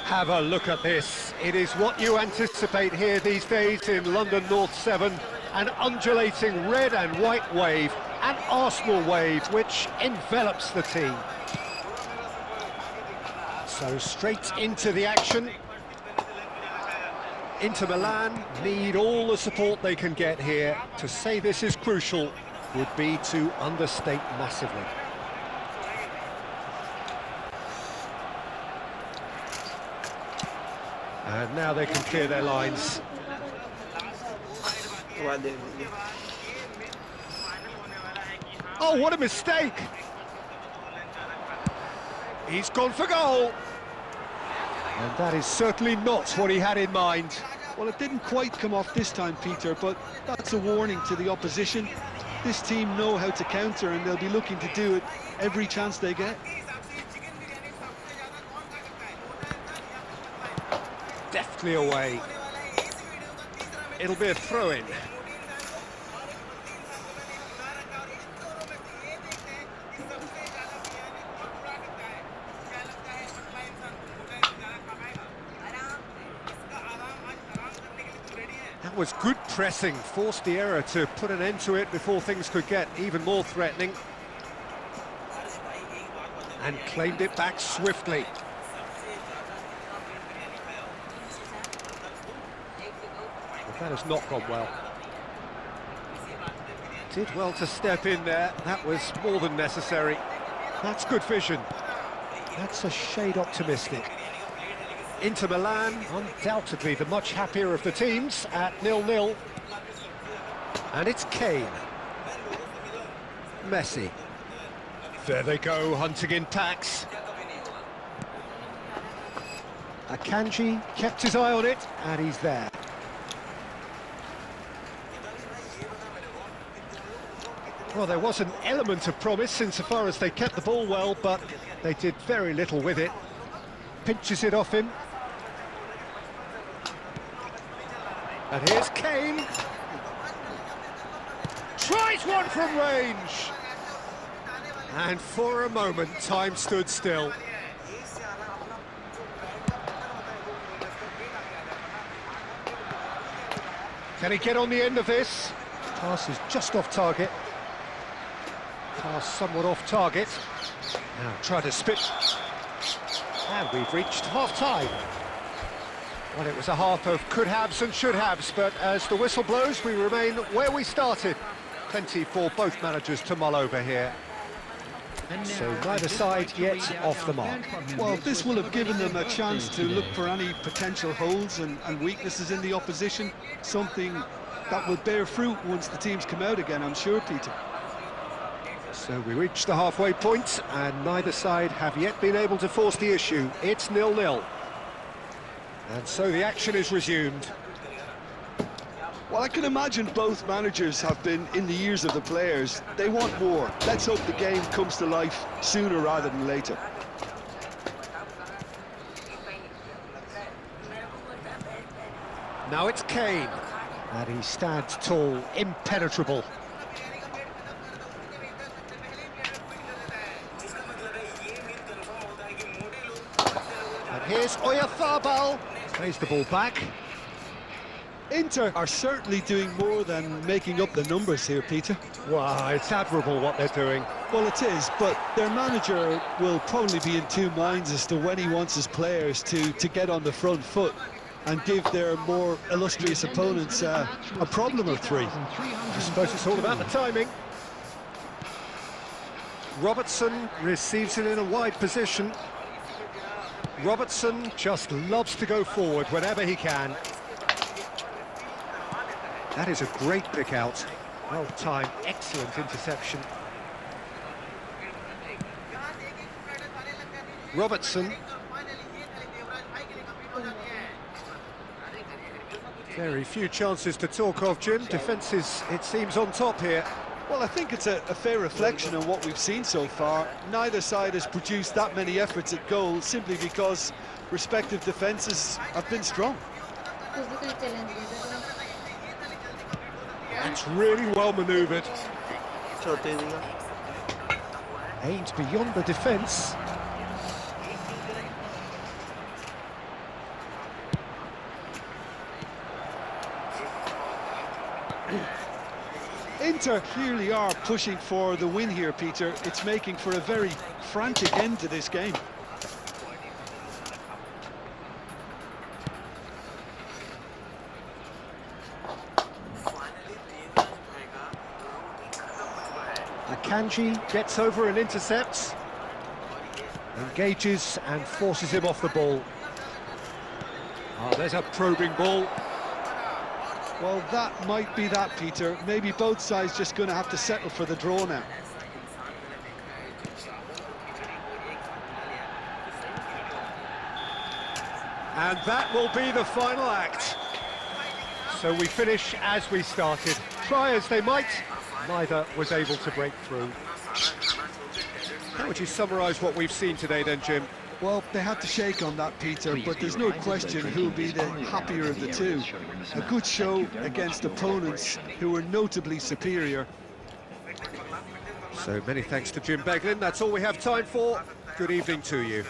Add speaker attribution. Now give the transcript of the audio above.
Speaker 1: Have a look at this. It is what you anticipate here these days in London North 7. An undulating red and white wave, an Arsenal wave which envelops the team. So straight into the action. Inter Milan need all the support they can get here. To say this is crucial would be to understate massively. And now they can clear their lines. Oh, what a mistake! He's gone for goal! And that is certainly not what he had in mind.
Speaker 2: Well, it didn't quite come off this time, Peter, but that's a warning to the opposition. This team know how to counter, and they'll be looking to do it every chance they get.
Speaker 1: Deftly away. It'll be a throw-in. That was good pressing, forced the error to put an end to it before things could get even more threatening. And claimed it back swiftly. But that has not gone well. Did well to step in there, that was more than necessary. That's good vision. That's a shade optimistic. Inter Milan, undoubtedly the much happier of the teams, at 0-0. And it's Kane. Messi. There they go, hunting in packs. Akanji kept his eye on it, and he's there. Well, there was an element of promise insofar as they kept the ball well, but they did very little with it. Pinches it off him. And here's Kane. Tries one from range. And for a moment, time stood still. Can he get on the end of this? Pass is just off target. Pass somewhat off target. Now try to spit. And we've reached half-time. Well, it was a half of could-haves and should-haves, but as the whistle blows, we remain where we started. Plenty for both managers to mull over here. So neither side yet off the mark.
Speaker 2: Well, this will have given them a chance to look for any potential holes and weaknesses in the opposition, something that will bear fruit once the teams come out again, I'm sure, Peter.
Speaker 1: So we reach the halfway point, and neither side have yet been able to force the issue. It's 0-0. And so the action is resumed.
Speaker 2: Well, I can imagine both managers have been in the ears of the players. They want more. Let's hope the game comes to life sooner rather than later.
Speaker 1: Now it's Kane. And he stands tall, impenetrable. And here's Oyarzabal. Plays the ball back.
Speaker 2: Inter are certainly doing more than making up the numbers here, Peter.
Speaker 1: Wow, it's admirable what they're doing.
Speaker 2: Well, it is, but their manager will probably be in two minds as to when he wants his players to get on the front foot and give their more illustrious opponents a problem or three.
Speaker 1: I suppose it's all about the timing. Robertson receives it in a wide position. Robertson just loves to go forward whenever he can. That is a great pick out. Well timed, excellent interception. Robertson. Very few chances to talk of, Jim. Defence is, it seems, on top here.
Speaker 2: Well, I think it's a fair reflection on what we've seen so far. Neither side has produced that many efforts at goal simply because respective defences have been strong.
Speaker 1: That's really well manoeuvred. Aimed beyond the defence.
Speaker 2: Inter clearly are pushing for the win here, Peter. It's making for a very frantic end to this game.
Speaker 1: Akanji gets over and intercepts, engages and forces him off the ball. Oh, there's a probing ball.
Speaker 2: Well, that might be that, Peter. Maybe both sides just going to have to settle for the draw now.
Speaker 1: And that will be the final act. So we finish as we started. Try as they might, neither was able to break through. How would you summarise what we've seen today then, Jim?
Speaker 2: Well, they had to shake on that, Peter, but there's no question who'll be the happier of the two. A good show against opponents who were notably superior.
Speaker 1: So many thanks to Jim Beglin. That's all we have time for. Good evening to you.